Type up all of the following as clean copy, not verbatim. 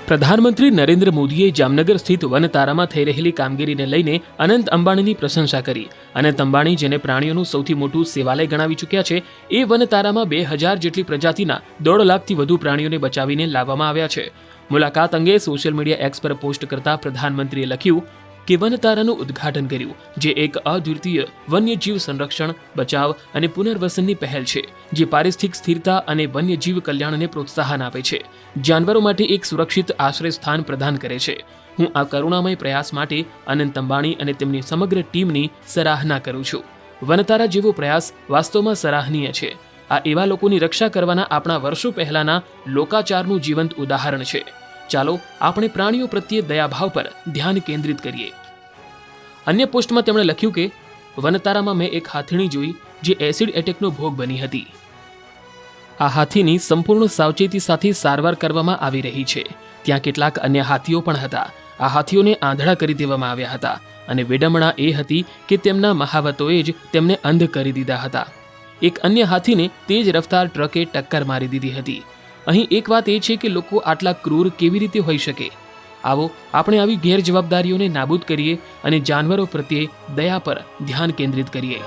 પ્રધાનમંત્રી નરેન્દ્ર મોદીએ જામનગર સ્થિત વનતારામાં થઈ રહેલી કામગીરીને લઈને અનંત અંબાણીની પ્રશંસા કરી। અનંત અંબાણી, જેને પ્રાણીઓનું સૌથી મોટું સેવાલય ગણાવી ચૂક્યા છે, એ વનતારામાં 2000 જેટલી પ્રજાતિના 1.5 લાખથી વધુ પ્રાણીઓને બચાવીને લાવવામાં આવ્યા છે। મુલાકાત અંગે સોશિયલ મીડિયા એક્સ પર પોસ્ટ કરતા પ્રધાનમંત્રીએ લખ્યું કે વનતારાનું ઉદ્ઘાટન કર્યું, જે એક અદ્વિતીય વન્યજીવ સંરક્ષણ, બચાવ અને પુનર્વસનની પહેલ છે, જે પારિસ્થિતિક સ્થિરતા અને વન્યજીવ કલ્યાણને પ્રોત્સાહન આપે છે, જાનવરો માટે એક સુરક્ષિત આશ્રય સ્થાન પ્રદાન કરે છે। હું આ કરુણામય પ્રયાસ માટે અનંત અંબાણી અને તેમની સમગ્ર ટીમની સરાહના કરું છું। વનતારા જેવો પ્રયાસ વાસ્તવમાં સરાહનીય છે। આ એવા લોકોની રક્ષા કરવાના આપણા વર્ષો પહેલાના લોકાચારનું જીવંત ઉદાહરણ છે। ચાલો આપણે પ્રાણીઓ પ્રત્યે દયાભાવ પર ધ્યાન કેન્દ્રિત કરીએ। અન્ય પોસ્ટમાં તેમણે લખ્યું કે વનતારામાં મેં એક હાથીણી જોઈ જે એસિડ એટેકનો ભોગ બની હતી। આ હાથીની સંપૂર્ણ સાવચેતી સાથે સારવાર કરવામાં આવી રહી છે। ત્યાં કેટલાક અન્ય હાથીઓ પણ હતા। આ હાથીઓને આંધળા કરી દેવામાં આવ્યા હતા અને વિડંબણા એ હતી કે તેમના મહાવતોએ જ તેમને અંધ કરી દીધા હતા। એક અન્ય હાથીને તેજ રફતાર ટ્રકે ટક્કર મારી દીધી હતી। અહીં એક વાત એ છે કે લોકો આટલા ક્રૂર કેવી રીતે હોઈ શકે? આવો આપણે આવી ગેરજવાબદારીઓને નાબૂદ કરીએ અને જાનવરો પ્રત્યે દયા પર ધ્યાન કેન્દ્રિત કરીએ।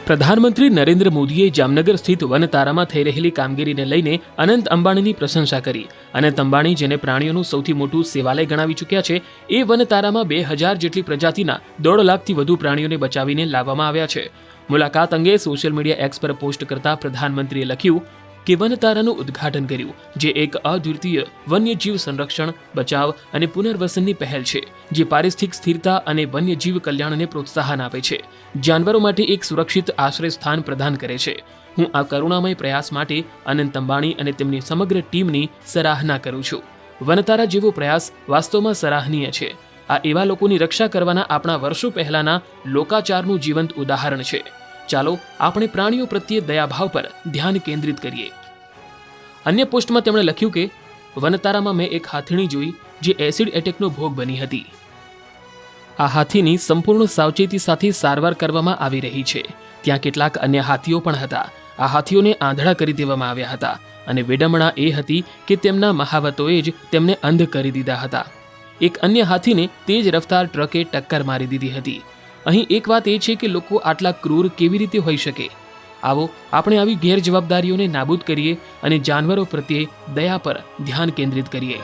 પ્રધાનમંત્રી નરેન્દ્ર મોદીએ જામનગર સ્થિત વનતારામાં થઈ રહેલી કામગીરીને લઈને અનંત અંબાણીની પ્રશંસા કરી। અનંત અંબાણી, જેને પ્રાણીઓનું સૌથી મોટું સેવાલય ગણાવી ચૂક્યા છે, એ વનતારામાં 2000 જેટલી પ્રજાતિના 1.5 લાખથી વધુ પ્રાણીઓને બચાવીને લાવવામાં આવ્યા છે। મુલાકાત અંગે સોશિયલ મીડિયા એક્સ પર પોસ્ટ કરતા પ્રધાનમંત્રીએ લખ્યું કે વનતારાનું ઉદ્ઘાટન કર્યું, જે એક અદ્વિતીય વન્યજીવ સંરક્ષણ, બચાવ અને પુનર્વસનની પહેલ છે, જે પારિસ્થિતિક સ્થિરતા અને વન્યજીવ કલ્યાણને પ્રોત્સાહન આપે છે, જાનવરો માટે એક સુરક્ષિત આશ્રય સ્થાન પ્રદાન કરે છે। હું આ કરુણામય પ્રયાસ માટે અનંત અંબાણી અને તેમની સમગ્ર ટીમની સરાહના કરું છું। વનતારા જેવો પ્રયાસ વાસ્તવમાં સરાહનીય છે। આ એવા લોકોની રક્ષા કરવાના આપણા વર્ષો પહેલાના લોકાચારનું જીવંત ઉદાહરણ છે। ચાલો આપણે પ્રાણીઓ પ્રત્યે દયાભાવ પર ધ્યાન કેન્દ્રિત કરીએ। અન્ય પોસ્ટમાં તેમણે લખ્યું કે વનતારામાં મેં એક હાથીણી જોઈ જે એસિડ એટેકનો ભોગ બની હતી। આ હાથીની સંપૂર્ણ સાવચેતી સાથે સારવાર કરવામાં આવી રહી છે। ત્યાં કેટલાક અન્ય હાથીઓ પણ હતા। આ હાથીઓને આંધળા કરી દેવામાં આવ્યા હતા અને વિડંબણા એ હતી કે તેમના મહાવતોએ જ તેમને અંધ કરી દીધા હતા। એક અન્ય હાથીને તેજ રફતાર ટ્રકે ટક્કર મારી દીધી હતી। અહીં એક વાત એ છે કે લોકો આટલા ક્રૂર કેવી રીતે હોઈ શકે? આવો આપણે આવી ગેરજવાબદારીઓને નાબૂદ કરીએ અને જાનવરો પ્રત્યે દયા પર ધ્યાન કેન્દ્રિત કરીએ।